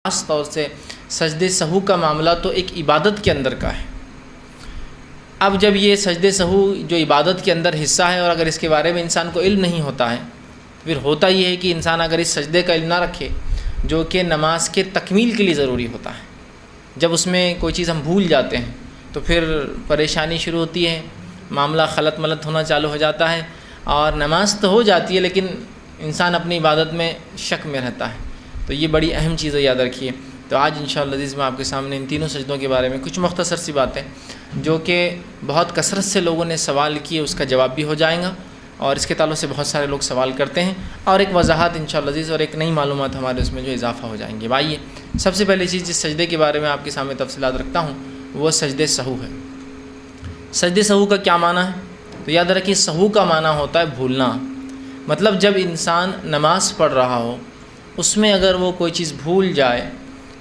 خاص طور سے سجدے سہو کا معاملہ تو ایک عبادت کے اندر کا ہے۔ اب جب یہ سجدے سہو جو عبادت کے اندر حصہ ہے اور اگر اس کے بارے میں انسان کو علم نہیں ہوتا ہے، پھر ہوتا یہ ہے کہ انسان اگر اس سجدے کا علم نہ رکھے جو کہ نماز کے تکمیل کے لیے ضروری ہوتا ہے، جب اس میں کوئی چیز ہم بھول جاتے ہیں تو پھر پریشانی شروع ہوتی ہے، معاملہ خلط ملط ہونا چالو ہو جاتا ہے اور نماز تو ہو جاتی ہے لیکن انسان اپنی عبادت میں شک میں رہتا ہے۔ تو یہ بڑی اہم چیز ہے، یاد رکھیے۔ تو آج انشاءاللہ عزیز میں آپ کے سامنے ان تینوں سجدوں کے بارے میں کچھ مختصر سی باتیں جو کہ بہت کثرت سے لوگوں نے سوال کیے، اس کا جواب بھی ہو جائے گا اور اس کے تعلق سے بہت سارے لوگ سوال کرتے ہیں، اور ایک وضاحت انشاءاللہ عزیز اور ایک نئی معلومات ہمارے اس میں جو اضافہ ہو جائیں گے۔ آئیے سب سے پہلی چیز جس سجدے کے بارے میں آپ کے سامنے تفصیلات رکھتا ہوں وہ سجدے سہو ہے۔ سجدے سہو کا کیا معنی ہے؟ تو یاد رکھیے سہو کا معنی ہوتا ہے بھولنا، مطلب جب انسان نماز پڑھ رہا ہو اس میں اگر وہ کوئی چیز بھول جائے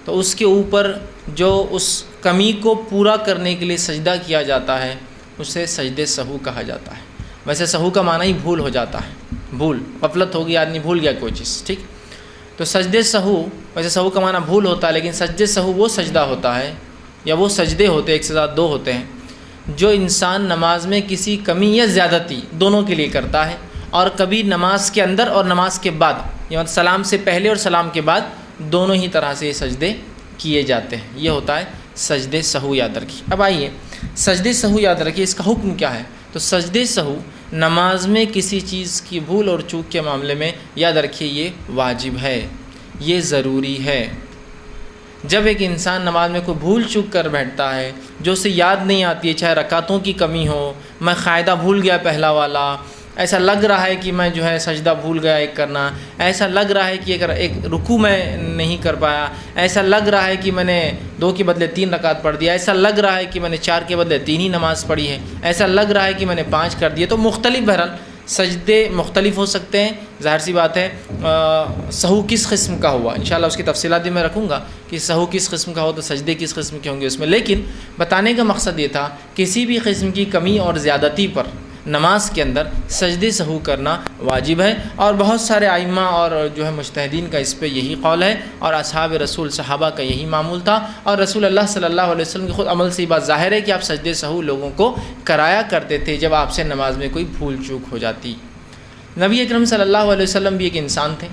تو اس کے اوپر جو اس کمی کو پورا کرنے کے لیے سجدہ کیا جاتا ہے اسے سجدے سہو کہا جاتا ہے۔ ویسے سہو کا معنی ہی بھول ہو جاتا ہے، بھول، غفلت ہو گئی، آدمی بھول گیا کوئی چیز، ٹھیک۔ تو سجدے سہو، ویسے سہو کا معنی بھول ہوتا ہے لیکن سجدے سہو وہ سجدہ ہوتا ہے یا وہ سجدے ہوتے ہیں، ایک سے زیادہ دو ہوتے ہیں، جو انسان نماز میں کسی کمی یا زیادتی دونوں کے لیے کرتا ہے، اور کبھی نماز کے اندر اور نماز کے بعد، یعنی سلام سے پہلے اور سلام کے بعد دونوں ہی طرح سے یہ سجدے کیے جاتے ہیں۔ یہ ہوتا ہے سجدے سہو، یاد رکھیے۔ اب آئیے سجدے سہو یاد رکھیے اس کا حکم کیا ہے۔ تو سجدے سہو نماز میں کسی چیز کی بھول اور چوک کے معاملے میں یاد رکھیے یہ واجب ہے، یہ ضروری ہے۔ جب ایک انسان نماز میں کوئی بھول چوک کر بیٹھتا ہے جو اسے یاد نہیں آتی ہے، چاہے رکعتوں کی کمی ہو، میں قاعدہ بھول گیا پہلا والا، ایسا لگ رہا ہے کہ میں جو ہے سجدہ بھول گیا ایک کرنا، ایسا لگ رہا ہے کہ اگر ایک رکوع میں نہیں کر پایا، ایسا لگ رہا ہے کہ میں نے 2 کے بدلے 3 رکعت پڑھ دیا، ایسا لگ رہا ہے کہ میں نے 4 کے بدلے 3 ہی نماز پڑھی ہے، ایسا لگ رہا ہے کہ میں نے 5 کر دیے۔ تو مختلف بہرحال سجدے مختلف ہو سکتے ہیں، ظاہر سی بات ہے۔ سہو کس قسم کا ہوا انشاءاللہ اس کی تفصیلات بھی میں رکھوں گا کہ سہو کس قسم کا ہو تو سجدے کس قسم کے ہوں گے اس میں، لیکن بتانے کا مقصد یہ تھا کسی بھی قسم کی کمی اور زیادتی پر نماز کے اندر سجدے سہو کرنا واجب ہے، اور بہت سارے ائمہ اور جو ہے مجتہدین کا اس پہ یہی قول ہے، اور اصحاب رسول صحابہ کا یہی معمول تھا، اور رسول اللہ صلی اللہ علیہ وسلم کے خود عمل سے یہ بات ظاہر ہے کہ آپ سجدے سہو لوگوں کو کرایا کرتے تھے جب آپ سے نماز میں کوئی بھول چوک ہو جاتی۔ نبی اکرم صلی اللہ علیہ وسلم بھی ایک انسان تھے،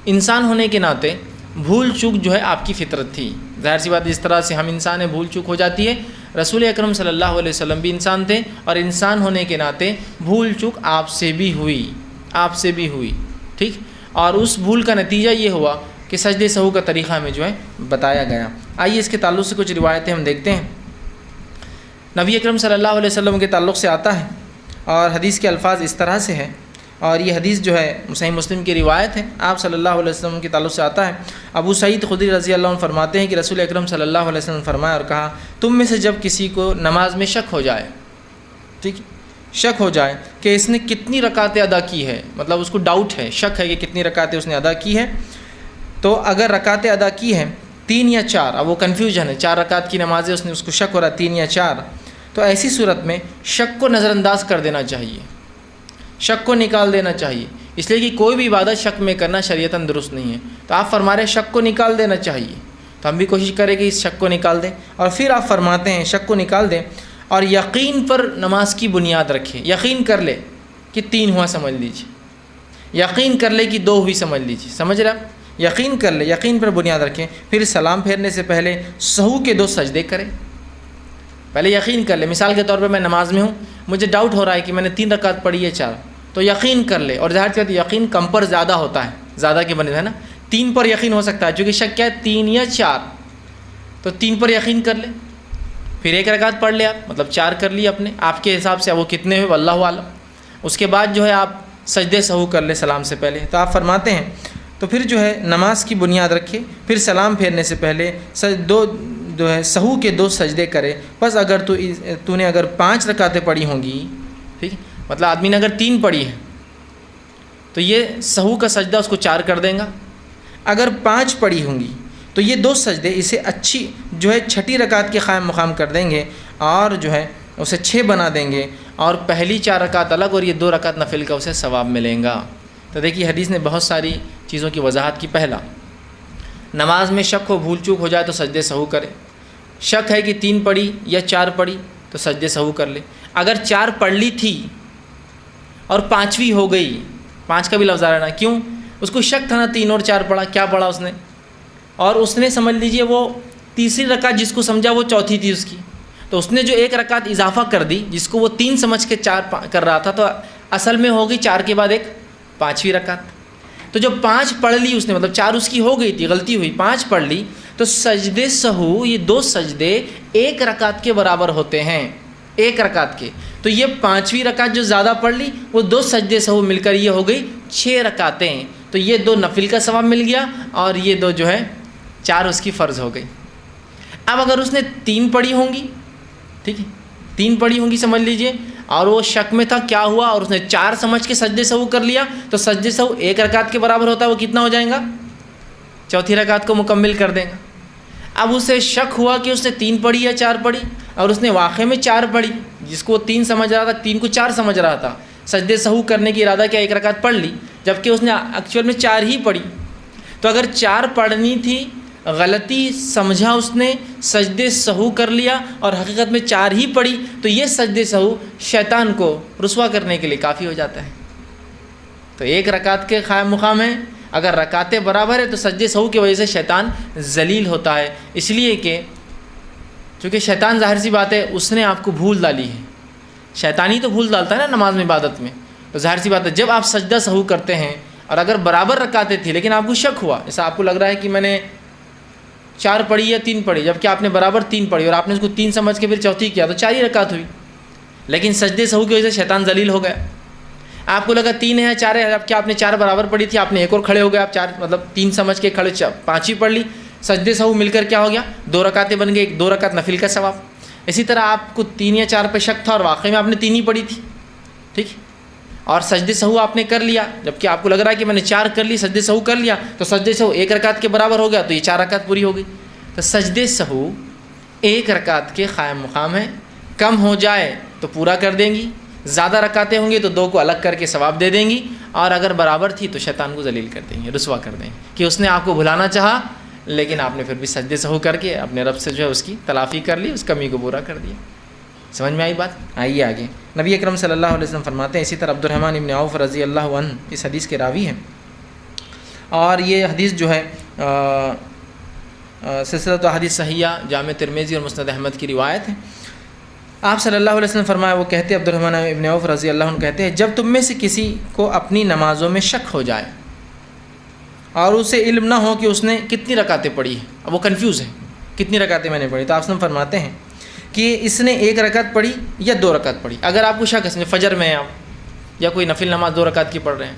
انسان ہونے کے ناطے بھول چوک جو ہے آپ کی فطرت تھی، ظاہر سی بات جس طرح سے ہم انسان ہیں بھول چوک ہو جاتی ہے، رسول اکرم صلی اللہ علیہ وسلم بھی انسان تھے، اور انسان ہونے کے ناطے بھول چوک آپ سے بھی ہوئی، ٹھیک۔ اور اس بھول کا نتیجہ یہ ہوا کہ سجدے سہو کا طریقہ ہمیں جو ہے بتایا گیا۔ آئیے اس کے تعلق سے کچھ روایتیں ہم دیکھتے ہیں۔ نبی اکرم صلی اللہ علیہ وسلم کے تعلق سے آتا ہے اور حدیث کے الفاظ اس طرح سے ہیں، اور یہ حدیث جو ہے صحیح مسلم کی روایت ہے، آپ صلی اللہ علیہ وسلم کے تعلق سے آتا ہے۔ ابو سعید خدری رضی اللہ عنہ فرماتے ہیں کہ رسول اکرم صلی اللہ علیہ وسلم نے فرمایا اور کہا، تم میں سے جب کسی کو نماز میں شک ہو جائے، ٹھیک، شک ہو جائے کہ اس نے کتنی رکعتیں ادا کی ہے، مطلب اس کو ڈاؤٹ ہے، شک ہے کہ کتنی رکعتیں اس نے ادا کی ہے، تو اگر رکعتیں ادا کی ہیں 3 یا 4، اب وہ کنفیوژن ہے، 4 رکعت کی نماز ہے، اس کو شک ہو رہا ہے 3 یا 4، تو ایسی صورت میں شک کو نظر انداز کر دینا چاہیے، شک کو نکال دینا چاہیے، اس لیے کہ کوئی بھی عبادت شک میں کرنا شریعتاً درست نہیں ہے۔ تو آپ فرما رہے ہیں شک کو نکال دینا چاہیے، تو ہم بھی کوشش کریں کہ اس شک کو نکال دیں، اور پھر آپ فرماتے ہیں شک کو نکال دیں اور یقین پر نماز کی بنیاد رکھیں، یقین کر لے کہ 3 ہوا سمجھ لیجیے، یقین کر لے کہ 2 ہوئی سمجھ لیجیے، سمجھ رہے آپ، یقین کر لے، یقین پر بنیاد رکھیں، پھر سلام پھیرنے سے پہلے سہو کے 2 سجدے کریں۔ پہلے یقین کر لے، مثال کے طور پہ میں نماز میں ہوں، مجھے ڈاؤٹ ہو رہا ہے کہ میں نے 3 رکعت پڑھی ہے 4، تو یقین کر لے، اور ظاہر سی بات یقین کم پر زیادہ ہوتا ہے، زیادہ کے بنے ہے نا، 3 پر یقین ہو سکتا ہے، چونکہ شک کیا ہے 3 یا 4، تو 3 پر یقین کر لے، پھر 1 رکعت پڑھ لے آپ، مطلب 4 کر لیے اپنے آپ کے حساب سے، وہ کتنے ہوئے واللہ عالم۔ اس کے بعد جو ہے آپ سجدے سہو کر لے سلام سے پہلے۔ تو آپ فرماتے ہیں تو پھر جو ہے نماز کی بنیاد رکھے، پھر سلام پھیرنے سے پہلے جو ہے سہو کے 2 سجدے کرے، بس اگر تو نے اگر 5 رکعتیں پڑھی ہوں گی، ٹھیک، مطلب آدمی نے اگر 3 پڑھی ہے تو یہ سہو کا سجدہ اس کو 4 کر دیں گا، اگر 5 پڑھی ہوں گی تو یہ 2 سجدے اسے اچھی جو ہے 6ٹی رکعت کے قائم مقام کر دیں گے، اور جو ہے اسے 6 بنا دیں گے، اور پہلی 4 رکعت الگ اور یہ 2 رکعت نفل کا اسے ثواب ملیں گا۔ تو دیکھیے حدیث نے بہت ساری چیزوں کی وضاحت کی۔ پہلا، نماز میں شک ہو، بھول چوک ہو جائے تو سجدے سہو کرے. شک ہے کہ 3 پڑھی یا 4 پڑھی تو سجدے سہو کر لے. اگر 4 پڑھ لی تھی اور 5ویں ہو گئی، 5 کا بھی لفظ آ رہا ہے نا، کیوں؟ اس کو شک تھا نا 3 اور 4 پڑھا، کیا پڑھا اس نے، اور اس نے سمجھ لیجئے وہ تیسری رکعت جس کو سمجھا وہ چوتھی تھی اس کی، تو اس نے جو 1 رکعت اضافہ کر دی جس کو وہ 3 سمجھ کے 4 کر رہا تھا، تو اصل میں ہوگی 4 کے بعد ایک 5ویں رکعت. تو جب 5 پڑھ لی اس نے، مطلب 4 اس کی ہو گئی تھی، غلطی ہوئی، 5 پڑھ لی، تو سجدے سہو یہ 2 سجدے 1 رکعت کے برابر ہوتے ہیں، 1 رکعت کے. تو یہ 5ویں رکعت جو زیادہ پڑھ لی وہ 2 سجدے سہو مل کر یہ ہو گئی 6 رکعتیں. تو یہ 2 نفل کا ثواب مل گیا اور یہ 2 جو ہے 4 اس کی فرض ہو گئی. اب اگر اس نے 3 پڑھی ہوں گی، ٹھیک ہے، 3 پڑھی ہوں گی سمجھ لیجئے، اور وہ شک میں تھا کیا ہوا، اور اس نے 4 سمجھ کے سجدے سہو کر لیا، تو سجدے سہو 1 رکعت کے برابر ہوتا ہے، وہ کتنا ہو جائے گا، چوتھی رکعت کو مکمل کر دے گا. اب اسے شک ہوا کہ اس نے 3 پڑھی یا 4 پڑھی، اور اس نے واقع میں 4 پڑھی، جس کو 3 سمجھ رہا تھا، 3 کو 4 سمجھ رہا تھا، سجدے سہو کرنے کی ارادہ کیا 1 رکعت پڑھ لی، جبکہ اس نے ایکچوئل میں 4 ہی پڑھی. تو اگر 4 پڑھنی تھی، غلطی سمجھا اس نے، سجدے سہو کر لیا اور حقیقت میں 4 ہی پڑھی، تو یہ سجدے سہو شیطان کو رسوا کرنے کے لیے کافی ہو جاتا ہے. تو 1 رکعت کے قائم مقام ہے، اگر رکعتیں برابر ہے تو سجدے سہو کی وجہ سے شیطان ذلیل ہوتا ہے، اس لیے کہ چونکہ شیطان ظاہر سی بات ہے اس نے آپ کو بھول ڈالی ہے، شیطانی تو بھول ڈالتا ہے نا نماز میں، عبادت میں، تو ظاہر سی بات ہے جب آپ سجدہ سہو کرتے ہیں اور اگر برابر رکعتیں تھی لیکن آپ کو شک ہوا، ایسا آپ کو لگ رہا ہے کہ میں نے 4 پڑھی یا 3 پڑھی، جبکہ آپ نے برابر 3 پڑھی اور آپ نے اس کو 3 سمجھ کے پھر چوتھی کیا، تو 4 ہی رکعت ہوئی، لیکن سجدے سہو کی وجہ سے شیطان ذلیل ہو گیا. آپ کو لگا 3 ہے یا 4 ہے، جبکہ آپ نے 4 برابر پڑھی تھی، آپ نے ایک اور کھڑے ہو گئے، آپ 4 مطلب 3 سمجھ کے کھڑے 5 ہی پڑھ لی، سجدے سہو مل کر کیا ہو گیا، 2 رکعتیں بن گئی، 2 رکعت نفل کا ثواب. اسی طرح آپ کو 3 یا 4 پہ شک تھا اور واقعی میں آپ نے 3 ہی پڑھی تھی، ٹھیک، اور سجدے سہو آپ نے کر لیا، جبکہ آپ کو لگ رہا ہے کہ میں نے 4 کر لی، سجدے سہو کر لیا، تو سجدے سہو 1 رکعت کے برابر ہو گیا، تو یہ 4 رکعت پوری ہو گئی. تو سجدے سہو 1 رکعت کے قائم مقام ہے، کم ہو جائے تو پورا کر دیں گی، زیادہ رکعتیں ہوں گی تو 2 کو الگ کر کے ثواب دے دیں گی، اور اگر برابر تھی تو شیطان کو ذلیل کر دیں گے، رسوا کر دیں گے کہ اس نے آپ کو بھلانا چاہا لیکن آپ نے پھر بھی سجدے سہو کر کے اپنے رب سے جو ہے اس کی تلافی کر لی، اس کمی کو پورا کر دیا. سمجھ میں آئی بات؟ آئیے آگے. نبی اکرم صلی اللہ علیہ وسلم فرماتے ہیں، اسی طرح عبد الرحمن ابن عوف رضی اللہ عنہ اس حدیث کے راوی ہیں، اور یہ حدیث جو ہے سلسلۃ احادیث صحیحہ جامع ترمذی اور مسند احمد کی روایت ہے. آپ صلی اللہ علیہ وسلم فرمایا، وہ کہتے عبد الرحمن ابن عوف رضی اللہ عنہ کہتے ہیں، جب تم میں سے کسی کو اپنی نمازوں میں شک ہو جائے اور اسے علم نہ ہو کہ اس نے کتنی رکعتیں پڑھی ہیں، اب وہ کنفیوز ہے کتنی رکعتیں میں نے پڑھی، تو آپ وسلم فرماتے ہیں کہ اس نے 1 رکعت پڑھی یا 2 رکعت پڑھی. اگر آپ کو شک ہے فجر میں آپ یا کوئی نفل نماز 2 رکعت کی پڑھ رہے ہیں،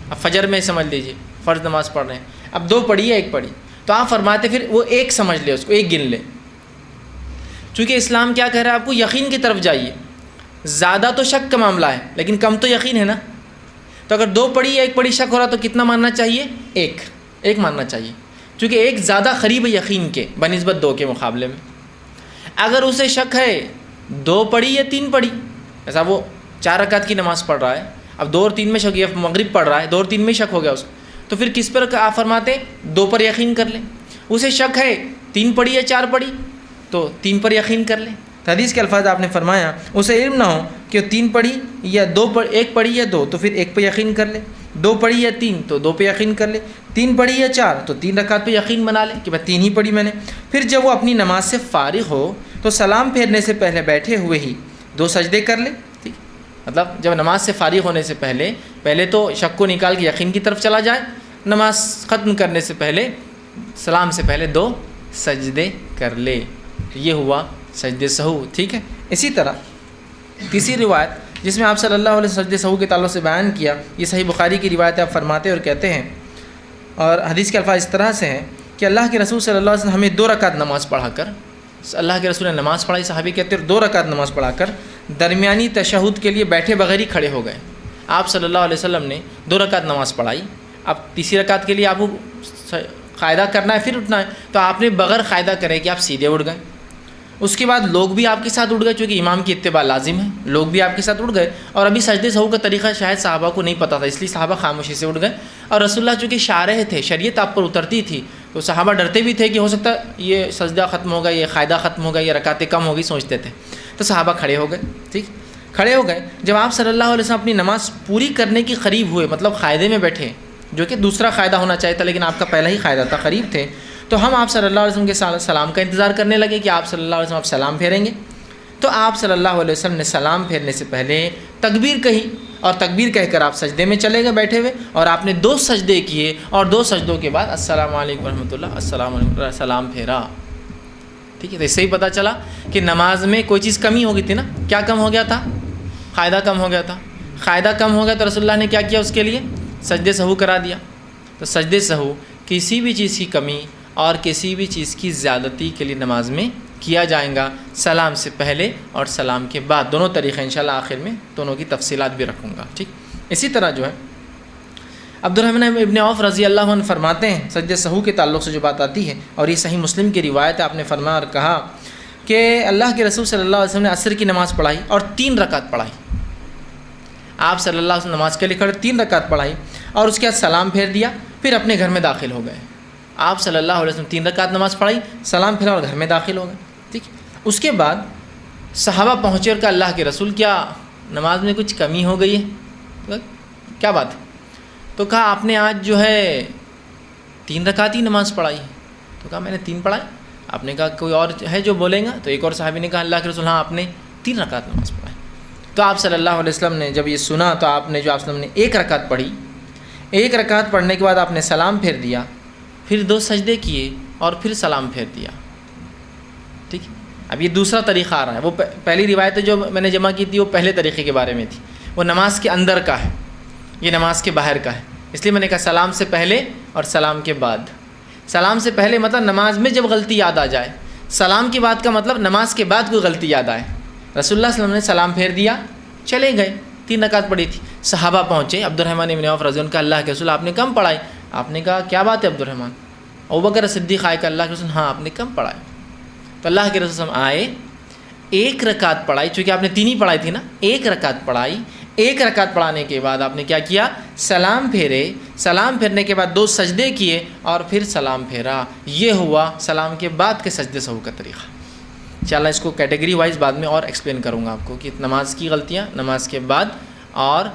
اب فجر میں سمجھ لیجئے فرض نماز پڑھ رہے ہیں، اب 2 پڑھی یا 1 پڑھی، تو آپ فرماتے پھر وہ 1 سمجھ لے، اس کو 1 گن لے. چونکہ اسلام کیا کہہ رہا ہے آپ کو، یقین کی طرف جائیے. زیادہ تو شک کا معاملہ ہے لیکن کم تو یقین ہے نا. تو اگر 2 پڑھی یا 1 پڑھی شک ہو رہا تو کتنا ماننا چاہیے، 1 ماننا چاہیے، چونکہ 1 زیادہ قریب ہے یقین کے بنسبت 2 کے مقابلے میں. اگر اسے شک ہے 2 پڑھی یا 3 پڑھی، ایسا وہ 4 رکعت کی نماز پڑھ رہا ہے، اب 2 اور 3 میں شک، یا مغرب پڑھ رہا ہے 2 اور 3 میں شک ہو گیا اس کو، تو پھر کس پر آپ فرماتے 2 پر یقین کر لیں. اسے شک ہے 3 پڑھی یا 4 پڑھی تو 3 پر یقین کر لیں. تو حدیث کے الفاظ آپ نے فرمایا، اسے علم نہ ہو کہ 3 پڑھی یا 1 پڑھی یا 2 تو پھر 1 پہ یقین کر لے، 2 پڑھی یا 3 تو 2 پہ یقین کر لے، 3 پڑھی یا 4 تو 3 رکعت پہ یقین بنا لے کہ میں 3 ہی پڑھی میں نے. پھر جب وہ اپنی نماز سے فارغ ہو تو سلام پھیرنے سے پہلے بیٹھے ہوئے ہی 2 سجدے کر لے. ٹھیک، مطلب جب نماز سے فارغ ہونے سے پہلے تو شک کو نکال کے یقین کی طرف چلا جائے، نماز ختم کرنے سے پہلے سلام سے پہلے 2 سجدے کر لے. یہ ہوا سجدے سہو. ٹھیک ہے. اسی طرح تیسری روایت جس میں آپ صلی اللہ علیہ وسلم سجدے سہو کے تعلق سے بیان کیا، یہ صحیح بخاری کی روایت آپ فرماتے اور کہتے ہیں، اور حدیث کے الفاظ اس طرح سے ہیں کہ اللہ کے رسول صلی اللہ علیہ وسلم ہمیں 2 رکعت نماز پڑھا کر، اللہ کے رسول نے نماز پڑھائی، صحابی کہتے ہیں 2 رکعت نماز پڑھا کر درمیانی تشہد کے لیے بیٹھے بغیر ہی کھڑے ہو گئے. آپ صلی اللہ علیہ وسلم نے 2 رکعت نماز پڑھائی، اب تیسری رکعت کے لیے آپ کو قاعدہ کرنا ہے، پھر اٹھنا ہے، تو آپ نے بغیر قاعدہ کرے کہ آپ سیدھے اٹھ گئے. اس کے بعد لوگ بھی آپ کے ساتھ اٹھ گئے، چونکہ امام کی اتباع لازم ہے، لوگ بھی آپ کے ساتھ اٹھ گئے، اور ابھی سجدے سہو کا طریقہ شاید صحابہ کو نہیں پتہ تھا، اس لیے صحابہ خاموشی سے اٹھ گئے، اور رسول اللہ چونکہ شارح تھے، شریعت آپ پر اترتی تھی، تو صحابہ ڈرتے بھی تھے کہ ہو سکتا ہے یہ سجدہ ختم ہوگا، یہ قاعدہ ختم ہوگا، یہ رکعتیں کم ہوگی، سوچتے تھے. تو صحابہ کھڑے ہو گئے. ٹھیک، کھڑے ہو گئے. جب آپ صلی اللہ علیہ وسلم اپنی نماز پوری کرنے کے قریب ہوئے، مطلب قاعدے میں بیٹھے، جو کہ دوسرا قاعدہ ہونا چاہیے تھا لیکن آپ کا پہلا ہی قاعدہ تھا، قریب تھے، تو ہم آپ صلی اللہ علیہ وسلم کے سلام کا انتظار کرنے لگے کہ آپ صلی اللہ علیہ وسلم آپ سلام پھیریں گے. تو آپ صلی اللہ علیہ وسلم نے سلام پھیرنے سے پہلے تکبیر کہی، اور تکبیر کہہ کر آپ سجدے میں چلے گئے بیٹھے ہوئے، اور آپ نے 2 سجدے کیے، اور 2 سجدوں کے بعد السلام علیکم ورحمۃ اللہ، السلام علیکم، سلام پھیرا. ٹھیک ہے، تو اس سے ہی پتہ چلا کہ نماز میں کوئی چیز کمی ہو گئی تھی نا. کیا کم ہو گیا تھا؟ قاعدہ کم ہو گیا تھا. قاعدہ کم ہو گیا تو رسول اللہ نے کیا کیا اس کے لیے؟ سجدے سہو کرا دیا. تو سجدے سہو کسی بھی چیز کی کمی اور کسی بھی چیز کی زیادتی کے لیے نماز میں کیا جائے گا، سلام سے پہلے اور سلام کے بعد، دونوں طریقے انشاءاللہ آخر میں دونوں کی تفصیلات بھی رکھوں گا. ٹھیک، اسی طرح جو ہے عبد الرحمن ابن عوف رضی اللہ عنہ فرماتے ہیں، سجدے سہو کے تعلق سے جو بات آتی ہے، اور یہ صحیح مسلم کی روایت ہے، آپ نے فرمایا اور کہا کہ اللہ کے رسول صلی اللہ علیہ وسلم نے عصر کی نماز پڑھائی اور 3 رکعت پڑھائی. آپ صلی اللہ علیہ وسلم نماز کے لیے کھڑے، 3 رکعت پڑھائی، اور اس کے بعد سلام پھیر دیا، پھر اپنے گھر میں داخل ہو گئے. آپ صلی اللہ علیہ وسلم 3 رکعت نماز پڑھائی، سلام پھیرا اور گھر میں داخل ہو گئے. ٹھیک، اس کے بعد صحابہ پہنچے اور کہا اللہ کے رسول کیا نماز میں کچھ کمی ہو گئی ہے؟ کیا بات ہے؟ تو کہا آپ نے آج جو ہے 3 رکعت ہی نماز پڑھائی. تو کہا میں نے 3 پڑھائی. آپ نے کہا کوئی اور ہے جو بولیں گا؟ تو ایک اور صحابی نے کہا اللہ کے رسول ہاں آپ نے 3 رکعت نماز پڑھائی. تو آپ صلی اللہ علیہ وسلم نے جب یہ سنا تو آپ نے جو آپ صلی اللہ علیہ وسلم نے 1 رکعت پڑھی، 1 رکعت پڑھنے کے بعد آپ نے سلام پھیر دیا، پھر 2 سجدے کیے اور پھر سلام پھیر دیا. ٹھیک، اب یہ دوسرا طریقہ آ رہا ہے. وہ پہلی روایت جو میں نے جمع کی تھی وہ پہلے طریقے کے بارے میں تھی، وہ نماز کے اندر کا ہے، یہ نماز کے باہر کا ہے. اس لیے میں نے کہا سلام سے پہلے اور سلام کے بعد. سلام سے پہلے مطلب نماز میں جب غلطی یاد آ جائے، سلام کی بات کا مطلب نماز کے بعد کوئی غلطی یاد آئے. رسول اللہ صلی اللہ علیہ وسلم نے سلام پھیر دیا، چلے گئے. 3 رکعت پڑھی تھی. صحابہ پہنچے، عبد الرحمن ابن عوف رضی اللہ عنہ کا اللہ کے رسول آپ نے کم پڑھائی. آپ نے کہا کیا بات ہے عبد الرحمن؟ ابوبکر صدیق آئے کہ اللہ کے رسول ہاں آپ نے کم پڑھائی. تو اللہ کے رسول آئے، 1 رکعت پڑھائی، چونکہ آپ نے 3 ہی پڑھائی تھی نا، 1 رکعت پڑھائی. 1 رکعت پڑھانے کے بعد آپ نے کیا کیا؟ سلام پھیرے. سلام پھیرنے کے بعد 2 سجدے کیے اور پھر سلام پھیرا. یہ ہوا سلام کے بعد کے سجدے سہو کا طریقہ. انشاءاللہ اس کو کیٹیگری وائز بعد میں اور ایکسپلین کروں گا آپ کو کہ نماز کی غلطیاں نماز کے بعد، اور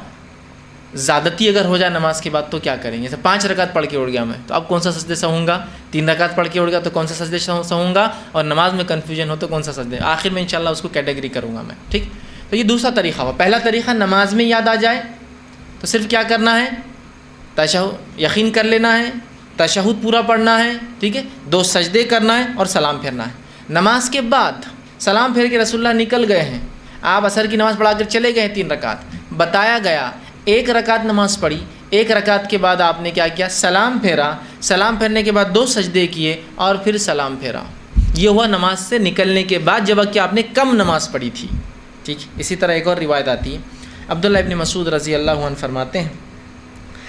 زیادتی اگر ہو جائے نماز کے بعد تو کیا کریں گے. جیسے 5 رکعت پڑھ کے اٹھ گیا میں تو اب کون سا سجدے سہوں گا؟ 3 رکعت پڑھ کے اٹھ گیا تو کون سا سجدے سہوں گا؟ اور نماز میں کنفیوژن ہو تو کون سا سجدے؟ آخر میں انشاءاللہ اس کو کیٹیگری کروں گا میں. ٹھیک، تو یہ دوسرا طریقہ ہوا. پہلا طریقہ نماز میں یاد آ جائے تو صرف کیا کرنا ہے؟ تشہد، یقین کر لینا ہے، تشہد پورا پڑھنا ہے. ٹھیک ہے، 2 سجدے کرنا ہے اور سلام پھیرنا ہے. نماز کے بعد سلام پھیر کے رسول اللہ نکل گئے ہیں، آپ عصر کی نماز پڑھا کر چلے گئے ہیں 3 رکعت. بتایا گیا 1 رکعت نماز پڑھی، 1 رکعت کے بعد آپ نے کیا کیا؟ سلام پھیرا. سلام پھیرنے کے بعد 2 سجدے کیے اور پھر سلام پھیرا. یہ ہوا نماز سے نکلنے کے بعد، جب کہ آپ نے کم نماز پڑھی تھی. ٹھیک، اسی طرح ایک اور روایت آتی ہے، عبداللہ ابن مسعود رضی اللہ عنہ فرماتے ہیں،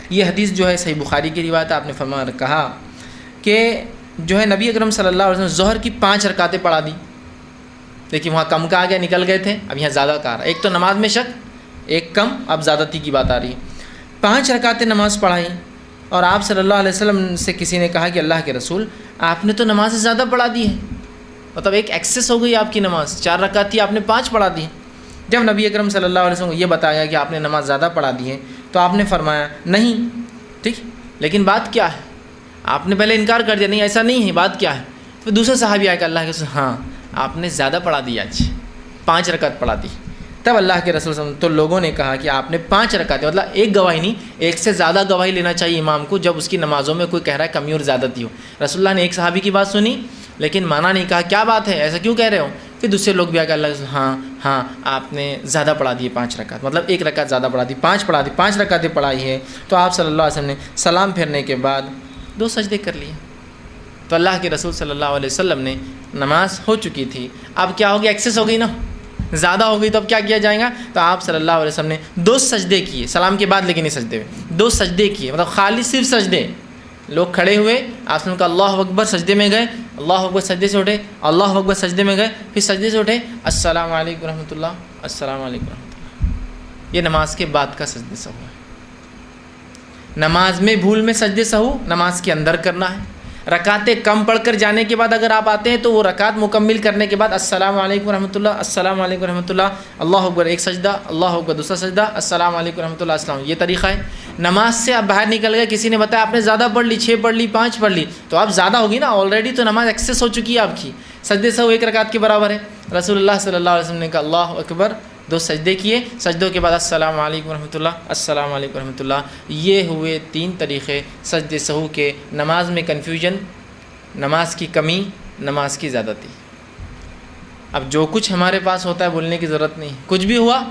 یہ حدیث جو ہے صحیح بخاری کی روایت ہے. آپ نے فرمایا کہا کہ جو ہے نبی اکرم صلی اللہ علیہ وسلم ظہر کی 5 رکعتیں پڑھا دی. لیکن وہاں کم کا آ گیا، نکل گئے تھے، اب یہاں زیادہ کا آ رہا ہے. ایک تو نماز میں شک، ایک کم، اب زیادتی کی بات آ رہی ہے. 5 رکعتیں نماز پڑھائی، اور آپ صلی اللہ علیہ وسلم سے کسی نے کہا کہ اللہ کے رسول آپ نے تو نماز سے زیادہ پڑھا دی ہے، مطلب ایک ایکسس ہو گئی آپ کی نماز. 4 رکعت تھی، آپ نے 5 پڑھا دی. جب نبی اکرم صلی اللہ علیہ وسلم کو یہ بتایا کہ آپ نے نماز زیادہ پڑھا دی ہے تو آپ نے فرمایا نہیں. ٹھیک، لیکن بات کیا ہے؟ آپ نے پہلے انکار کر دیا، نہیں ایسا نہیں ہے، بات کیا ہے؟ پھر دوسرے صحابی آئے کہ اللہ کے رسول ہاں آپ نے زیادہ پڑھا دی، آج 5 رکعت پڑھا دی. تب اللہ کے رسول صلی اللہ علیہ وسلم تو لوگوں نے کہا کہ آپ نے 5 رکعتیں، مطلب ایک گواہی نہیں، ایک سے زیادہ گواہی لینا چاہیے امام کو جب اس کی نمازوں میں کوئی کہہ رہا ہے کمی اور زیادتی ہو. رسول اللہ نے ایک صحابی کی بات سنی لیکن مانا نہیں، کہا کیا بات ہے، ایسا کیوں کہہ رہے ہو؟ پھر دوسرے لوگ بھی آ کے اللہ کے رسول ہاں آپ نے زیادہ پڑھا دی 5 رکعت، مطلب 1 رکعت زیادہ پڑھا دی، 5 پڑھا دی، 5 رکعتیں پڑھائی ہے. تو آپ صلی اللہ علیہ وسلم نے سلام پھیرنے کے بعد 2 سجدے کر لیے. تو اللہ کے رسول صلی اللہ علیہ وسلم نے نماز ہو چکی تھی، اب کیا ہو گیا؟ ایکسس ہو گئی نا، زیادہ ہو گئی، تو اب کیا کیا جائے گا؟ تو آپ صلی اللہ علیہ وسلم نے 2 سجدے کیے سلام کے بعد، لیکن اس سجدے میں 2 سجدے کیے، مطلب خالی صرف سجدے. لوگ کھڑے ہوئے، آپ نے کہا اللہ اکبر، سجدے میں گئے، اللہ اکبر، سجدے سے اٹھے، اللہ اکبر، سجدے میں گئے، پھر سجدے سے اٹھے، السلام علیکم ورحمۃ اللہ، السلام علیکم ورحمۃ اللہ. یہ نماز کے بعد کا سجدے سہو ہے. نماز میں بھول میں سجدے سہو نماز کے اندر کرنا ہے. رکعتیں کم پڑھ کر جانے کے بعد اگر آپ آتے ہیں تو وہ رکعت مکمل کرنے کے بعد السلام علیکم ورحمۃ اللہ، السلام علیکم ورحمۃ اللہ، اللہ اکبر، ایک سجدہ، اللہ اکبر دوسرا سجدہ، السلام علیکم ورحمۃ اللہ، السلام. یہ طریقہ ہے. نماز سے آپ باہر نکل گئے، کسی نے بتایا آپ نے زیادہ پڑھ لی، 6 پڑھ لی، 5 پڑھ لی، تو آپ زیادہ ہوگی نا، آلریڈی تو نماز ایکسیس ہو چکی ہے آپ کی. سجدے سہو 1 رکعت کے برابر ہے. رسول اللہ صلی اللہ علیہ وسلم نے کہا اللہ اکبر، 2 سجدے کیے، سجدوں کے بعد السلام علیکم ورحمۃ اللہ، السلام علیکم ورحمۃ اللہ. یہ ہوئے 3 طریقے سجدے سہو کے. نماز میں کنفیوژن، نماز کی کمی، نماز کی زیادتی. اب جو کچھ ہمارے پاس ہوتا ہے بولنے کی ضرورت نہیں. کچھ بھی ہوا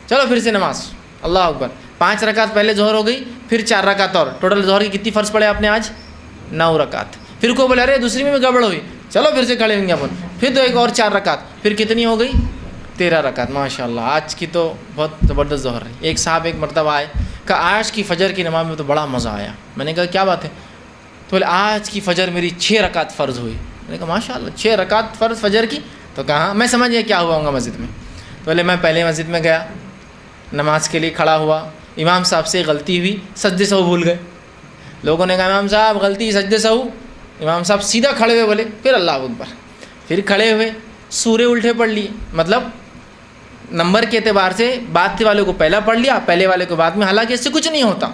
چلو پھر سے نماز، اللہ اکبر. 5 رکعت پہلے ظہر ہو گئی، پھر 4 رکعت اور. ٹوٹل ظہر کی کتنی فرض پڑے آپ نے آج؟ 9 رکعت. پھر کو بولے ارے دوسری میں گڑبڑ ہوئی، چلو پھر سے کھڑے ہوں گے اپن، پھر تو ایک اور 4 رکعت، پھر کتنی ہو گئی؟ 13 رکعت. ماشاء اللہ آج کی تو بہت زبردست ظہر رہی. ایک صاحب ایک مرتبہ آئے، کہا آج کی فجر کی نماز میں تو بڑا مزہ آیا. میں نے کہا کیا بات ہے؟ تو بولے آج کی فجر میری 6 رکعت فرض ہوئی. میں نے کہا ماشاء اللہ 6 رکعت فرض فجر کی؟ تو کہا میں سمجھ گیا کیا ہوا ہوں گا مسجد میں. تو بولے میں پہلے مسجد میں گیا، نماز کے لیے کھڑا ہوا، امام صاحب سے غلطی ہوئی، سجدے سہو بھول گئے. لوگوں نے کہا امام صاحب غلطی، سجدے سہو. امام صاحب سیدھا کھڑے ہوئے بولے پھر اللہ اکبر. پھر کھڑے ہوئے، سورے الٹے پڑھ لیے، مطلب نمبر کے اعتبار سے بعد والے کو پہلا پڑھ لیا، پہلے والے کو بعد میں. حالانکہ اس سے کچھ نہیں ہوتا،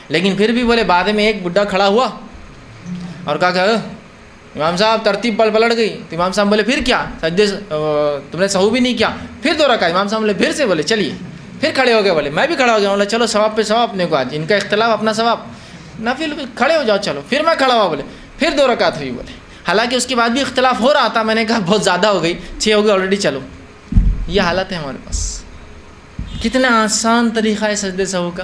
لیکن پھر بھی بولے. بعد میں ایک بڈھا کھڑا ہوا اور کہا کہ امام صاحب ترتیب پلٹ گئی. تو امام صاحب بولے پھر کیا، سجدے تم نے سہو بھی نہیں کیا، پھر 2 رکعت. امام صاحب بولے پھر سے، بولے چلیے. پھر کھڑے ہو گئے، بولے میں بھی کھڑا ہو گیا. بولے چلو ثواب پہ ثواب اپنے کو، آج ان کا اختلاف اپنا ثواب، نفل کھڑے ہو جاؤ. چلو پھر میں کھڑا ہوا، بولے پھر 2 رکعت ہوئی. بولے حالانکہ اس کے بعد بھی اختلاف ہو رہا تھا. میں نے کہا بہت زیادہ ہو گئی، 6 ہو گئی آلریڈی، چلو. یہ حالت ہے ہمارے پاس. کتنا آسان طریقہ ہے سجدے سہو کا،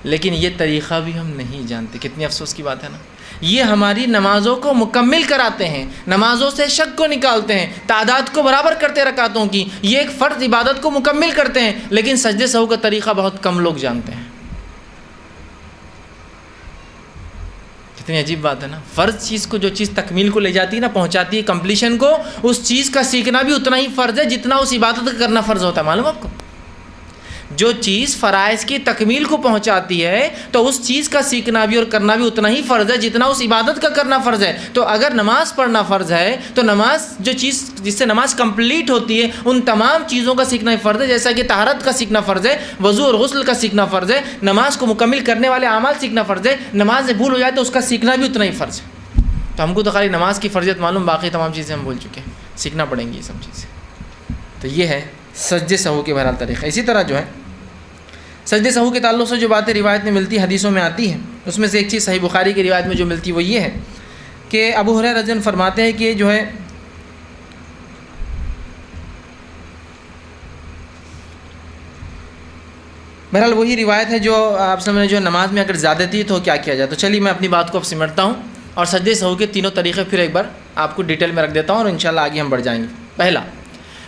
لیکن یہ طریقہ بھی ہم نہیں جانتے. کتنی افسوس کی بات ہے نا. یہ ہماری نمازوں کو مکمل کراتے ہیں، نمازوں سے شک کو نکالتے ہیں، تعداد کو برابر کرتے رکعتوں کی. یہ ایک فرض عبادت کو مکمل کرتے ہیں، لیکن سجدے سہو کا طریقہ بہت کم لوگ جانتے ہیں. کتنی عجیب بات ہے نا. فرض چیز کو، جو چیز تکمیل کو لے جاتی ہے نا، پہنچاتی ہے کمپلیشن کو، اس چیز کا سیکھنا بھی اتنا ہی فرض ہے جتنا اس عبادت کا کرنا فرض ہوتا ہے. معلوم آپ کو؟ جو چیز فرائض کی تکمیل کو پہنچاتی ہے تو اس چیز کا سیکھنا بھی اور کرنا بھی اتنا ہی فرض ہے جتنا اس عبادت کا کرنا فرض ہے. تو اگر نماز پڑھنا فرض ہے تو نماز، جو چیز جس سے نماز کمپلیٹ ہوتی ہے، ان تمام چیزوں کا سیکھنا ہی فرض ہے. جیسا کہ طہارت کا سیکھنا فرض ہے، وضو اور غسل کا سیکھنا فرض ہے، نماز کو مکمل کرنے والے اعمال سیکھنا فرض ہے. نماز میں بھول ہو جائے تو اس کا سیکھنا بھی اتنا ہی فرض ہے. تو ہم کو تو خالی نماز کی فرضیت معلوم، باقی تمام چیزیں ہم بھول چکے ہیں. سیکھنا پڑیں گی یہ سب چیزیں. تو یہ ہے سجدے سہو کے بہرحال طریقہ. اسی طرح جو ہے سجدے سہو کے تعلق سے جو باتیں روایت میں ملتی، حدیثوں میں آتی ہیں، اس میں سے ایک چیز صحیح بخاری کی روایت میں جو ملتی وہ یہ ہے کہ ابو ہریرہ رضی اللہ عنہ فرماتے ہیں کہ جو ہے بہرحال وہی روایت ہے جو آپ سمجھ، جو نماز میں اگر زیادتی تو کیا کیا جائے. تو چلیے میں اپنی بات کو اب سمٹتا ہوں اور سجدے سہو کے تینوں طریقے پھر ایک بار آپ کو ڈیٹیل میں رکھ دیتا ہوں اور انشاءاللہ آگے ہم بڑھ جائیں گے. پہلا،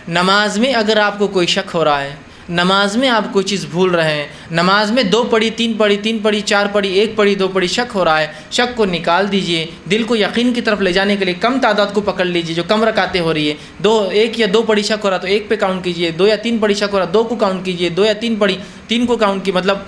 نماز میں اگر آپ کو کوئی شک ہو رہا ہے، نماز میں آپ کوئی چیز بھول رہے ہیں، نماز میں 2 پڑھی، 3 پڑھی، 3 پڑھی، 4 پڑھی، 1 پڑھی، 2 پڑھی، شک ہو رہا ہے، شک کو نکال دیجئے. دل کو یقین کی طرف لے جانے کے لیے کم تعداد کو پکڑ لیجئے جو کم رکعتیں ہو رہی ہے. 1 یا 2 پڑھی شک ہو رہا تو 1 پہ کاؤنٹ کیجئے. 2 یا 3 پڑھی شک ہو رہا 2 کو کاؤنٹ کیجئے. 2 یا 3 پڑھی 3 کو کاؤنٹ کی، مطلب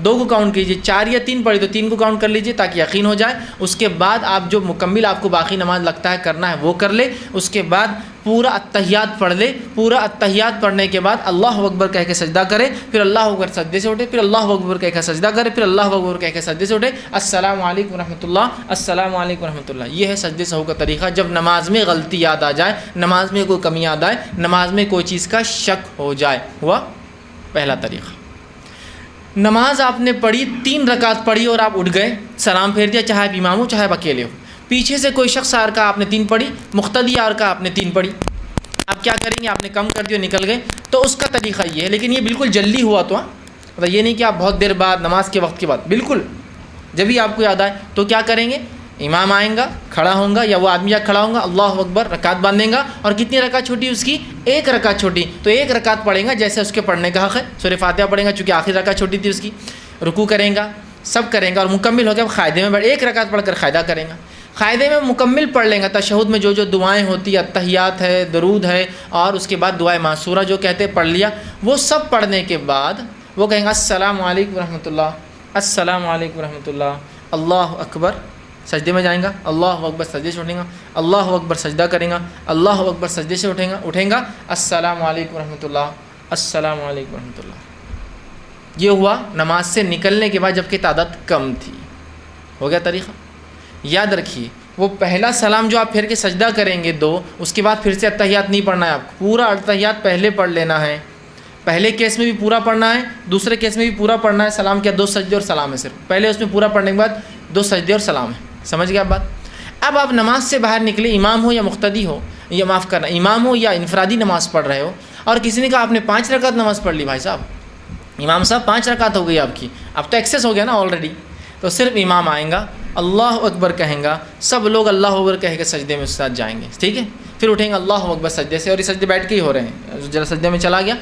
2 کو کاؤنٹ کیجئے. 4 یا 3 پڑھی تو 3 کو کاؤنٹ کر لیجئے تاکہ یقین ہو جائے. اس کے بعد آپ جو مکمل آپ کو باقی نماز لگتا ہے کرنا ہے وہ کر لے. اس کے بعد پورا التحیات پڑھ لے. پورا التحیات پڑھنے کے بعد اللہ اکبر کہہ کے سجدہ کرے، پھر اللہ اکبر سجدے سے اٹھے، پھر اللہ اکبر کہہ کے سجدہ کرے، پھر اللہ اکبر کہہ کے سجدے سے اٹھے. السلام علیکم ورحمۃ اللہ، السلام علیکم ورحمۃ اللہ. یہ ہے سجدے سہو کا طریقہ. جب نماز میں غلطی یاد آ جائے، نماز میں کوئی کمی یاد آئے، نماز میں کوئی چیز کا شک ہو جائے. ہوا پہلا طریقہ. نماز آپ نے پڑھی، 3 رکعت پڑھی اور آپ اٹھ گئے، سلام پھیر دیا، چاہے آپ امام ہو چاہے آپ اکیلے ہو. پیچھے سے کوئی شخص آر کا آپ نے 3 پڑھی، مقتدی آر کا آپ نے 3 پڑھی. آپ کیا کریں گے؟ آپ نے کم کر دیا، نکل گئے. تو اس کا طریقہ یہ ہے، لیکن یہ بالکل جلدی ہوا تو مطلب یہ نہیں کہ آپ بہت دیر بعد، نماز کے وقت کے بعد، بالکل جب بھی آپ کو یاد آئے تو کیا کریں گے؟ امام آئیں گا، کھڑا ہوں گا یا وہ آدمی جا کھڑا ہوں گا، اللہ اکبر، رکعت باندھیں گا. اور کتنی رکعت چھوٹی اس کی؟ 1 رکعت چھوٹی. تو 1 رکعت پڑھیں گا جیسے اس کے پڑھنے کا حق ہے. سورہ فاتحہ پڑھیں گا چونکہ آخری رکعت چھوٹی تھی اس کی. رکوع کریں گا، سب کریں گا اور مکمل ہو گیا. قاعدے میں 1 رکعت پڑھ کر قاعدہ کریں گا. قاعدے میں مکمل پڑھ لیں گا. تشہد میں جو دعائیں ہوتی ہیں، التحیات ہے، درود ہے، اور اس کے بعد دعائے معصورہ جو کہتے ہیں پڑھ لیا. وہ سب پڑھنے کے بعد وہ کہیں گا السلام علیکم ورحمۃ اللہ. السلام علیکم ورحمۃ اللہ، اللہ اکبر، سجدے میں جائیں گا، اللہ اکبر سجدے سے اٹھیں گا، اللہ اکبر سجدہ کریں گا، اللہ اکبر سجدے سے اٹھیں گا، السلام علیکم ورحمۃ اللہ، السلام علیکم ورحمۃ اللہ۔ یہ ہوا نماز سے نکلنے کے بعد، جبکہ تعداد کم تھی۔ ہو گیا طریقہ؟ یاد رکھیے، وہ پہلا سلام جو آپ پھر کے سجدہ کریں گے 2، اس کے بعد پھر سے اتحیات نہیں پڑھنا ہے آپ کو، پورا اتحیات پہلے پڑھ لینا ہے۔ پہلے کیس میں بھی پورا پڑھنا ہے، دوسرے کیس میں بھی پورا پڑھنا ہے۔ سلام کیا 2 سجدے اور سلام ہے صرف، پہلے اس میں پورا پڑھنے کے بعد 2 سجدے اور سلام ہے۔ سمجھ گیا آپ بات؟ اب آپ نماز سے باہر نکلے، امام ہو یا مقتدی ہو، یا معاف کرنا امام ہو یا انفرادی نماز پڑھ رہے ہو، اور کسی نے کہا آپ نے 5 رکعت نماز پڑھ لی بھائی صاحب، امام صاحب 5 رکعت ہو گئی آپ کی، اب تو ایکسیس ہو گیا نا آلریڈی، تو صرف امام آئیں گا، اللہ اکبر کہیں گا، سب لوگ اللہ اکبر کہہ کے سجدے میں اس کے ساتھ جائیں گے، ٹھیک ہے؟ پھر اٹھیں گے اللہ اکبر سجدے سے، اور یہ سجدے بیٹھ کے ہی ہو رہے ہیں، ذرا سجدے میں چلا گیا،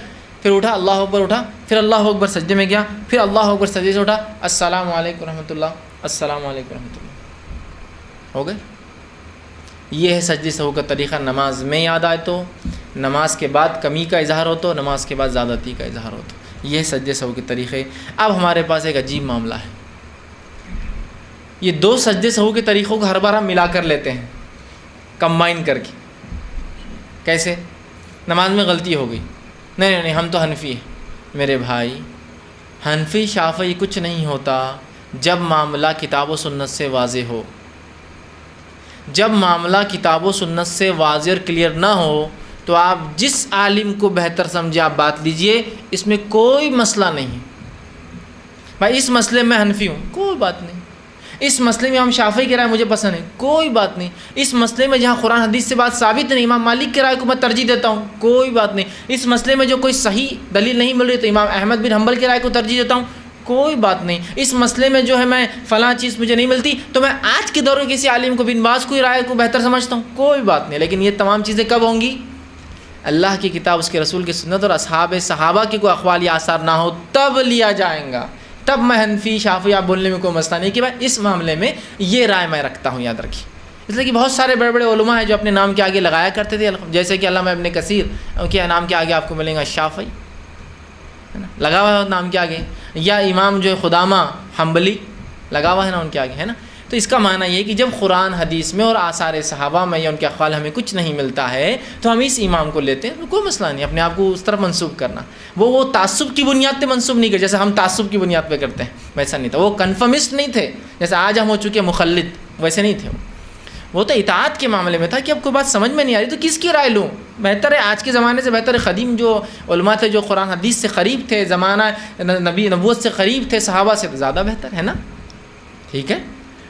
پھر اٹھا اللہ اکبر اٹھا، پھر اللہ اکبر سجدے میں گیا، پھر اللہ اکبر سجدے سے اٹھا، السلام علیکم ورحمۃ اللہ، السلام علیکم ورحمۃ اللہ۔ ہو گئے؟ یہ ہے سجدے سہو کا طریقہ۔ نماز میں یاد آئے تو، نماز کے بعد کمی کا اظہار ہو تو، نماز کے بعد زیادتی کا اظہار ہو تو، یہ ہے سجدے سہو کے طریقے۔ اب ہمارے پاس ایک عجیب معاملہ ہے، یہ 2 سجدے سہو کے طریقوں کو ہر بار ہم ملا کر لیتے ہیں، کمبائن کر کے۔ کیسے؟ نماز میں غلطی ہو گئی، نہیں ہم تو حنفی ہیں۔ میرے بھائی، حنفی شافعی کچھ نہیں ہوتا جب معاملہ کتاب و سنت سے واضح ہو۔ جب معاملہ کتاب و سنت سے واضح اور کلیئر نہ ہو تو آپ جس عالم کو بہتر سمجھے آپ بات لیجئے، اس میں کوئی مسئلہ نہیں ہے۔ بھائی اس مسئلے میں حنفی ہوں، کوئی بات نہیں۔ اس مسئلے میں ہم شافعی کی رائے مجھے پسند ہے، کوئی بات نہیں۔ اس مسئلے میں جہاں قرآن حدیث سے بات ثابت نہیں، امام مالک کی رائے کو میں ترجیح دیتا ہوں، کوئی بات نہیں۔ اس مسئلے میں جو کوئی صحیح دلیل نہیں مل رہی تو امام احمد بن حنبل کی رائے کو ترجیح دیتا ہوں، کوئی بات نہیں۔ اس مسئلے میں جو ہے میں فلاں چیز مجھے نہیں ملتی تو میں آج کے دور میں کسی عالم کو بن باز کی رائے کو بہتر سمجھتا ہوں، کوئی بات نہیں۔ لیکن یہ تمام چیزیں کب ہوں گی؟ اللہ کی کتاب، اس کے رسول کی سنت اور صحابہ کے کوئی اقوال یا آثار نہ ہو تب لیا جائیں گا۔ تب میں حنفی شافعی آپ بولنے میں کوئی مسئلہ نہیں کہ بھائی اس معاملے میں یہ رائے میں رکھتا ہوں، یاد رکھیے۔ اس لیے کہ بہت سارے بڑے بڑے علماء ہیں جو اپنے نام کے آگے لگایا کرتے تھے، جیسے کہ علامہ ابن کثیر، ان کے نام کے آگے آپ کو ملیں گا شافعی، ہے نا، لگا ہوا ہے نام کے آگے، یا امام جو ہے خدامہ حنبلی لگا ہوا ہے نا ان کے آگے، ہے نا۔ تو اس کا معنی یہ ہے کہ جب قرآن حدیث میں اور آثار صحابہ میں یا ان کے اقوال ہمیں کچھ نہیں ملتا ہے تو ہم اس امام کو لیتے ہیں، کوئی مسئلہ نہیں اپنے آپ کو اس طرف منسوب کرنا۔ وہ تعصب کی بنیاد پہ منسوب نہیں کرتے جیسے ہم تعصب کی بنیاد پہ کرتے ہیں، ویسا نہیں تھا۔ وہ کنفرمسٹ نہیں تھے جیسے آج ہم ہو چکے مخلد، ویسے نہیں تھے۔ وہ تو اطاعت کے معاملے میں تھا کہ اب کوئی بات سمجھ میں نہیں آ رہی تو کس کی رائے لوں؟ بہتر ہے آج کے زمانے سے بہتر ہے قدیم جو علماء تھے جو قرآن حدیث سے قریب تھے، زمانہ نبی نبوت سے قریب تھے، صحابہ سے زیادہ بہتر ہے نا، ٹھیک ہے۔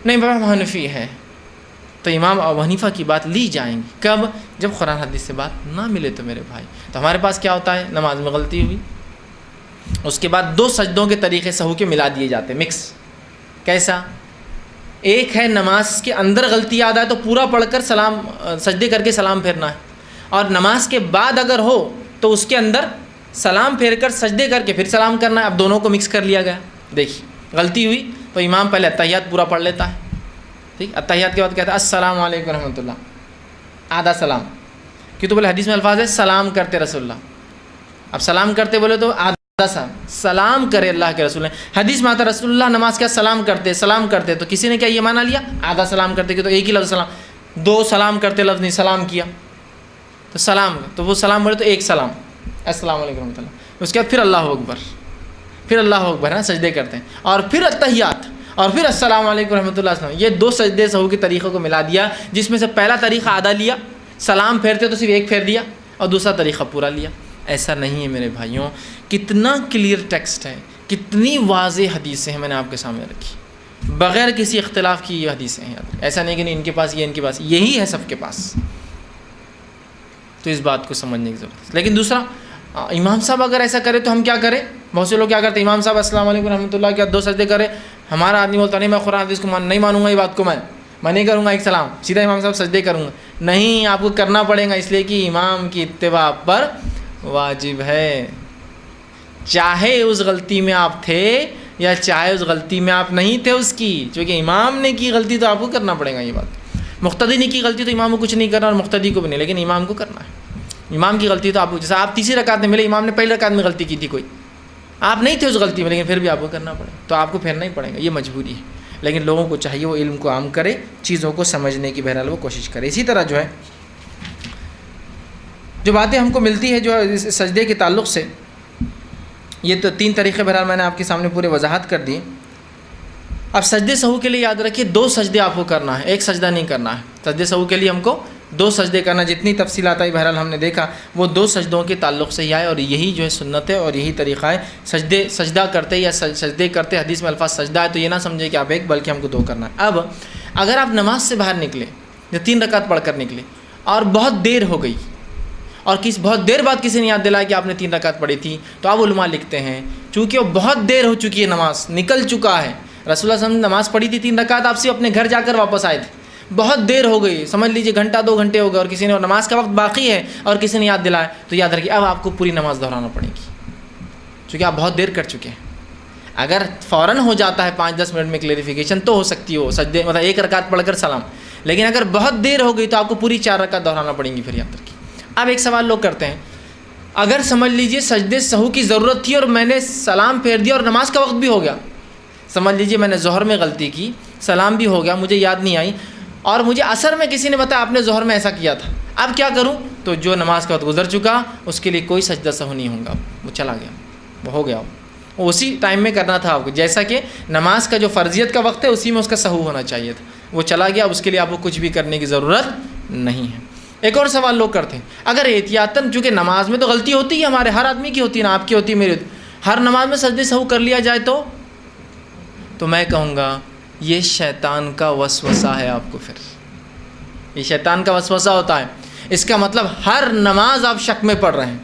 نہیں بابا ہم حنفی ہیں تو امام ابو حنیفہ کی بات لی جائیں گی، کب؟ جب قرآن حدیث سے بات نہ ملے تو میرے بھائی۔ تو ہمارے پاس کیا ہوتا ہے؟ نماز میں غلطی ہوئی، اس کے بعد 2 سجدوں کے طریقے سہو کے ملا دیے جاتے ہیں، مکس۔ کیسا؟ ایک ہے نماز کے اندر غلطی یاد آئے تو پورا پڑھ کر سلام سجدے کر کے سلام پھیرنا ہے، اور نماز کے بعد اگر ہو تو اس کے اندر سلام پھیر کر سجدے کر کے پھر سلام کرنا ہے۔ اب دونوں کو مکس کر لیا گیا۔ دیکھیے غلطی ہوئی تو امام پہلے اتحیات پورا پڑھ لیتا ہے، ٹھیک، اتحیات کے بعد کہتا ہے السلام علیکم ورحمۃ اللہ، آدھا سلام، کیوں تو بولے حدیث میں الفاظ ہے سلام کرتے رسول اللہ۔ اب سلام کرتے بولے تو آدھا سلام کرے اللہ کے رسول نے، حدیث میں آتا رسول اللہ نماز کیا سلام کرتے تو کسی نے کیا یہ مانا لیا آدھا سلام کرتے کہ تو ایک ہی لفظ سلام، 2 سلام کرتے لفظ نہیں، سلام کیا تو سلام، تو وہ سلام بولے تو ایک سلام السلام علیکم ورحمۃ اللہ، اس کے بعد پھر اللہ اکبر، پھر اللہ اکبر ہے سجدے کرتے ہیں، اور پھر اتحیات، اور پھر السلام علیکم ورحمۃ اللہ وسلم۔ یہ 2 سجدے سہو کے طریقوں کو ملا دیا، جس میں سے پہلا طریقہ آدھا لیا، سلام پھیرتے تو صرف ایک پھیر دیا، اور دوسرا طریقہ پورا لیا۔ ایسا نہیں ہے میرے بھائیوں، کتنا کلیئر ٹیکسٹ ہے، کتنی واضح حدیثیں ہیں میں نے آپ کے سامنے رکھی، بغیر کسی اختلاف کی یہ حدیثیں ہیں۔ ایسا نہیں کہ نہیں ان کے پاس یہ، ان کے پاس یہی ہے، سب کے پاس۔ تو اس بات کو سمجھنے کی ضرورت ہے۔ لیکن دوسرا، امام صاحب اگر ایسا کرے تو ہم کیا کریں؟ بہت سے لوگ کیا کرتے ہیں، امام صاحب السلام علیکم ورحمۃ اللہ کے 2 سجدے کرے، ہمارا آدمی بولتا نہیں میں قرآن حدیث کو نہیں مانوں گا، یہ بات کو میں نہیں کروں گا، ایک سلام سیدھا امام صاحب سجدے کروں گا۔ نہیں، آپ کو کرنا پڑے گا، اس لیے کہ امام کی اتباع پر واجب ہے، چاہے اس غلطی میں آپ تھے یا چاہے اس غلطی میں آپ نہیں تھے اس کی، چونکہ امام نے کی غلطی تو آپ کو کرنا پڑے گا۔ یہ بات مقتدی نے کی غلطی تو امام کو کچھ نہیں کرنا، اور مقتدی کو بھی نہیں، لیکن امام کو کرنا ہے۔ امام کی غلطی تو آپ کو، جیسے آپ تیسری رکعت میں ملے، امام نے پہلی رکعت میں غلطی کی تھی کوئی، آپ نہیں تھے اس غلطی میں لیکن پھر بھی آپ کو کرنا پڑے تو آپ کو پھیرنا ہی پڑے گا، یہ مجبوری ہے۔ لیکن لوگوں کو چاہیے وہ علم کو عام کرے، چیزوں کو سمجھنے کی بہرحال وہ کوشش کرے۔ اسی طرح جو ہے جو باتیں ہم کو ملتی ہے جو سجدے کے تعلق سے، یہ تو 3 طریقے بہرحال میں نے آپ کے سامنے پورے وضاحت کر دی۔ اب سجدے سہو کے لیے یاد رکھیے 2 سجدے آپ کو کرنا ہے، ایک سجدہ نہیں کرنا ہے۔ سجدے سہو کے لیے ہم کو 2 سجدے کرنا، جتنی تفصیلات آئی بہرحال ہم نے دیکھا وہ 2 سجدوں کے تعلق سے ہی آئے، اور یہی جو ہے سنت ہے اور یہی طریقہ ہے۔ سجدہ کرتے یا سجدے کرتے، حدیث میں الفاظ سجدہ ہے تو یہ نہ سمجھے کہ آپ ایک، بلکہ ہم کو 2 کرنا ہے۔ اب اگر آپ نماز سے باہر نکلے یا 3 رکعت پڑھ کر نکلے اور بہت دیر ہو گئی اور بہت دیر بعد کسی نے یاد دلایا کہ آپ نے 3 رکعت پڑھی تھی، تو آپ علماء لکھتے ہیں چونکہ وہ بہت دیر ہو چکی ہے، نماز نکل چکا ہے، رسول اللہ صلی اللہ علیہ وسلم نے نماز پڑھی تھی 3 رکعت، آپ سے اپنے گھر جا کر واپس آئے تھے، بہت دیر ہو گئی، سمجھ لیجئے گھنٹہ 2 گھنٹے ہو گئے، اور کسی نے نماز کا وقت باقی ہے اور کسی نے یاد دلایا، تو یاد رکھیے اب آپ کو پوری نماز دہرانا پڑے گی، چونکہ آپ بہت دیر کر چکے ہیں۔ اگر فوراً ہو جاتا ہے 5-10 منٹ میں کلیریفیکیشن تو ہو سکتی ہو سجدے، مطلب 1 رکعت پڑھ کر سلام، لیکن اگر بہت دیر ہو گئی تو آپ کو پوری 4 رکعت دہرانا پڑیں گی۔ پھر یاد رکھیے اب ایک سوال لوگ کرتے ہیں، اگر سمجھ لیجئے سجدے سہو کی ضرورت تھی اور میں نے سلام پھیر دیا اور نماز کا وقت بھی ہو گیا، سمجھ لیجئے میں نے ظہر میں غلطی کی، سلام بھی ہو گیا، مجھے یاد نہیں آئی، اور مجھے عصر میں کسی نے بتایا آپ نے ظہر میں ایسا کیا تھا، اب کیا کروں؟ تو جو نماز کا وقت گزر چکا اس کے لیے کوئی سجدہ سہو نہیں ہوگا، وہ چلا گیا، وہ ہو گیا، وہ اسی ٹائم میں کرنا تھا آپ کو، جیسا کہ نماز کا جو فرضیت کا وقت ہے اسی میں اس کا سہو ہونا چاہیے تھا، وہ چلا گیا، اس کے لیے آپ کو کچھ بھی کرنے کی ضرورت نہیں ہے۔ ایک اور سوال لوگ کرتے ہیں، اگر احتیاطاً، چونکہ نماز میں تو غلطی ہوتی ہے، ہمارے ہر آدمی کی ہوتی ہے نا، آپ کی ہوتی ہے، میری ہوتی، ہر نماز میں سجدے سہو کر لیا جائے تو میں کہوں گا یہ شیطان کا وسوسہ ہے، آپ کو پھر یہ شیطان کا وسوسہ ہوتا ہے، اس کا مطلب ہر نماز آپ شک میں پڑھ رہے ہیں،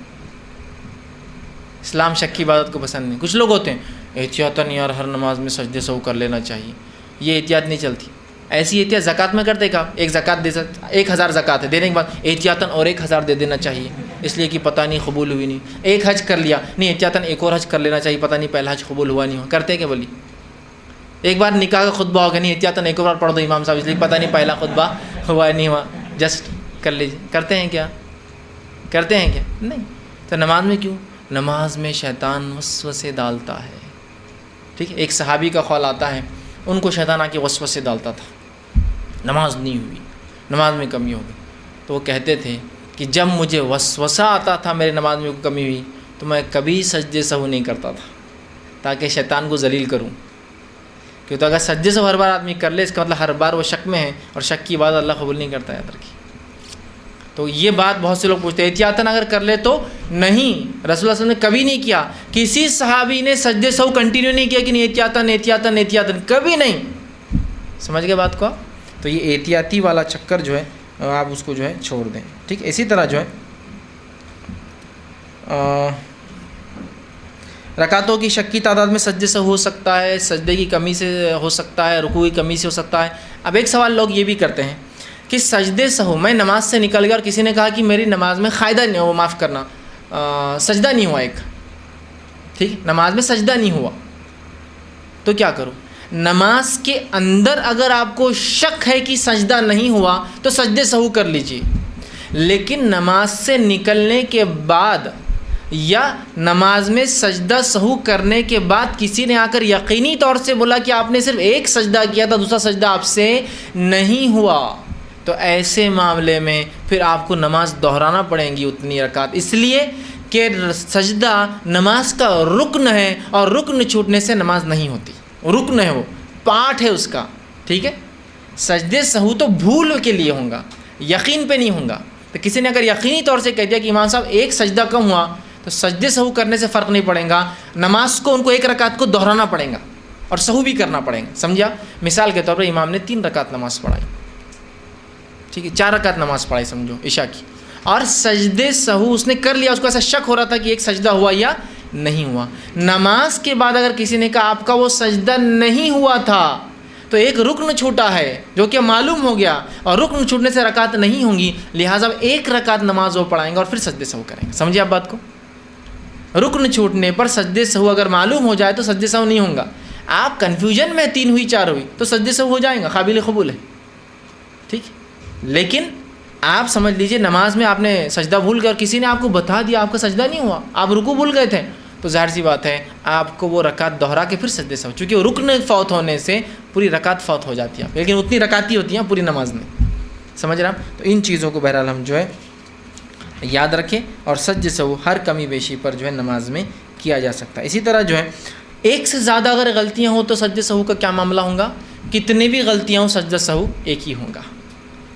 اسلام شک کی عبادت کو پسند نہیں۔ کچھ لوگ ہوتے ہیں احتیاطاً یار ہر نماز میں سجدے سہو کر لینا چاہیے، یہ احتیاط نہیں چلتی، ایسی احتیاط زکوٰۃ میں کرتے کا، ایک زکوٰۃ دے سکتے، 1000 زکوٰۃ ہے، دینے کے بعد احتیاطاً اور 1000 دے دینا چاہیے، اس لیے کہ پتہ نہیں قبول ہوئی نہیں، ایک حج کر لیا، نہیں احتیاطاً ایک اور حج کر لینا چاہیے، پتہ نہیں پہلا حج قبول ہوا نہیں ہوا، کرتے کہ بولی ایک بار نکاح کا خطبہ ہوگا، نہیں احتیاطاً ایک اور بار پڑھ دو امام صاحب، اس لیے پتہ نہیں پہلا خطبہ ہوا نہیں ہوا، جسٹ کر لیجیے، کرتے ہیں کیا؟ کرتے ہیں کیا؟ نہیں۔ تو نماز میں کیوں؟ نماز میں شیطان وسوسے ڈالتا ہے، ٹھیک ہے۔ ایک صحابی کا قول آتا ہے ان کو شیطان آ کے وسوسے ڈالتا تھا، نماز نہیں ہوئی، نماز میں کمی ہو گئی، تو وہ کہتے تھے کہ جب مجھے وسوسہ آتا تھا میرے نماز میں کمی ہوئی تو میں کبھی سجدے سہو نہیں کرتا تھا تاکہ شیطان کو ذلیل کروں، کیوں تو اگر سجدے سہو ہر بار آدمی کر لے اس کا مطلب ہر بار وہ شک میں ہے، اور شک کی عبادت اللہ قبول نہیں کرتا، یاد رکھیے۔ تو یہ بات بہت سے لوگ پوچھتے ہیں احتیاطاً اگر کر لے تو نہیں، رسول اللہ صلی اللہ علیہ وسلم نے کبھی نہیں کیا، کسی صحابی نے سجدے سہو کنٹینیو نہیں کیا کہ نہیں احتیاطاً احتیاطاً احتیاطاً، کبھی نہیں، سمجھ گئے بات کو؟ تو یہ احتیاطی والا چکر جو ہے آپ اس کو جو ہے چھوڑ دیں، ٹھیک ہے۔ اسی طرح جو ہے رکعتوں کی شک کی تعداد میں سجدے سے ہو سکتا ہے، سجدے کی کمی سے ہو سکتا ہے، رکوع کی کمی سے ہو سکتا ہے۔ اب ایک سوال لوگ یہ بھی کرتے ہیں کہ سجدے سہو میں نماز سے نکل گیا اور کسی نے کہا کہ میری نماز میں قاعدہ نہیں ہوا، معاف کرنا سجدہ نہیں ہوا، ایک ٹھیک ہے، نماز میں سجدہ نہیں ہوا، تو کیا کروں؟ نماز کے اندر اگر آپ کو شک ہے کہ سجدہ نہیں ہوا تو سجدے سہو کر لیجئے، لیکن نماز سے نکلنے کے بعد یا نماز میں سجدہ سہو کرنے کے بعد کسی نے آ کر یقینی طور سے بولا کہ آپ نے صرف ایک سجدہ کیا تھا، دوسرا سجدہ آپ سے نہیں ہوا، تو ایسے معاملے میں پھر آپ کو نماز دہرانا پڑیں گی اتنی رکعت، اس لیے کہ سجدہ نماز کا رکن ہے اور رکن چھوٹنے سے نماز نہیں ہوتی، رکن ہے، وہ پارٹ ہے اس کا، ٹھیک ہے۔ سجدے سہو تو بھول کے لیے ہوں گا، یقین پہ نہیں ہوں گا، تو کسی نے اگر یقینی طور سے کہہ دیا کہ امام صاحب ایک سجدہ کم ہوا تو سجدے سہو کرنے سے فرق نہیں پڑے گا، نماز کو ان کو ایک رکعت کو دہرانا پڑے گا اور سہو بھی کرنا پڑے گا، سمجھا؟ مثال کے طور پر امام نے 3 رکعت نماز پڑھائی، ٹھیک ہے، 4 رکعت نماز پڑھائی سمجھو عشاء کی، اور سجدے سہو اس نے کر لیا، اس کو ایسا شک ہو رہا تھا کہ ایک سجدہ ہوا یا نہیں ہوا، نماز کے بعد اگر کسی نے کہا آپ کا وہ سجدہ نہیں ہوا تھا تو ایک رکن چھوٹا ہے جو کہ معلوم ہو گیا، اور رکن چھوٹنے سے رکعت نہیں ہوں گی، لہٰذا ایک رکعت نماز وہ پڑھائیں گے اور پھر سجدے سہو کریں گے، سمجھے آپ بات کو؟ رکن چھوٹنے پر سجدے سہو اگر معلوم ہو جائے تو سجدے سہو نہیں ہوں گا، آپ کنفیوژن میں 3 ہوئی 4 ہوئی تو سجدے سہو ہو جائیں گا، قابل قبول ہے، ٹھیک۔ لیکن آپ سمجھ لیجئے نماز میں آپ نے سجدہ بھول گئے اور کسی نے آپ کو بتا دیا آپ کا سجدہ نہیں ہوا، آپ رکوع بھول گئے تھے تو ظاہر سی بات ہے آپ کو وہ رکعت دہرا کے پھر سجدے سہو، چونکہ وہ رکن فوت ہونے سے پوری رکعت فوت ہو جاتی ہے، لیکن اتنی رکعت ہی ہوتی ہیں پوری نماز میں، سمجھ رہے ہیں؟ تو ان چیزوں کو بہرحال ہم جو ہے یاد رکھیں، اور سجدہ سہو ہر کمی بیشی پر جو ہے نماز میں کیا جا سکتا ہے۔ اسی طرح جو ہے ایک سے زیادہ اگر غلطیاں ہوں تو سجدہ سہو کا کیا معاملہ ہوگا؟ کتنے بھی غلطیاں ہوں سجدہ سہو ایک ہی ہوگا،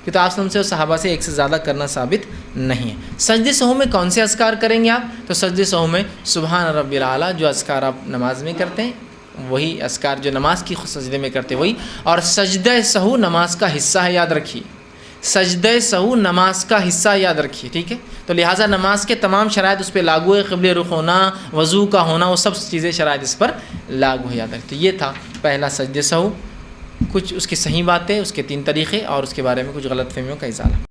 کہ تو آپ سے اور صحابہ سے ایک سے زیادہ کرنا ثابت نہیں ہے۔ سجدہ سہو میں کون سے اذکار کریں گے آپ؟ تو سجدہ سہو میں سبحان ربی الاعلیٰ جو اذکار آپ نماز میں کرتے ہیں وہی اذکار جو نماز کی سجدے میں کرتے وہی، اور سجدہ سہو نماز کا حصہ ہے، یاد رکھیے سجدہ سہو نماز کا حصہ یاد رکھیے، ٹھیک ہے؟ تو لہٰذا نماز کے تمام شرائط اس پہ لاگو ہے، قبلہ رخ ہونا، وضو کا ہونا، وہ سب چیزیں شرائط اس پر لاگو ہے، یاد رکھیے۔ تو یہ تھا پہلا سجدہ سہو، کچھ اس کی صحیح باتیں، اس کے 3 طریقے، اور اس کے بارے میں کچھ غلط فہمیوں کا ازالہ۔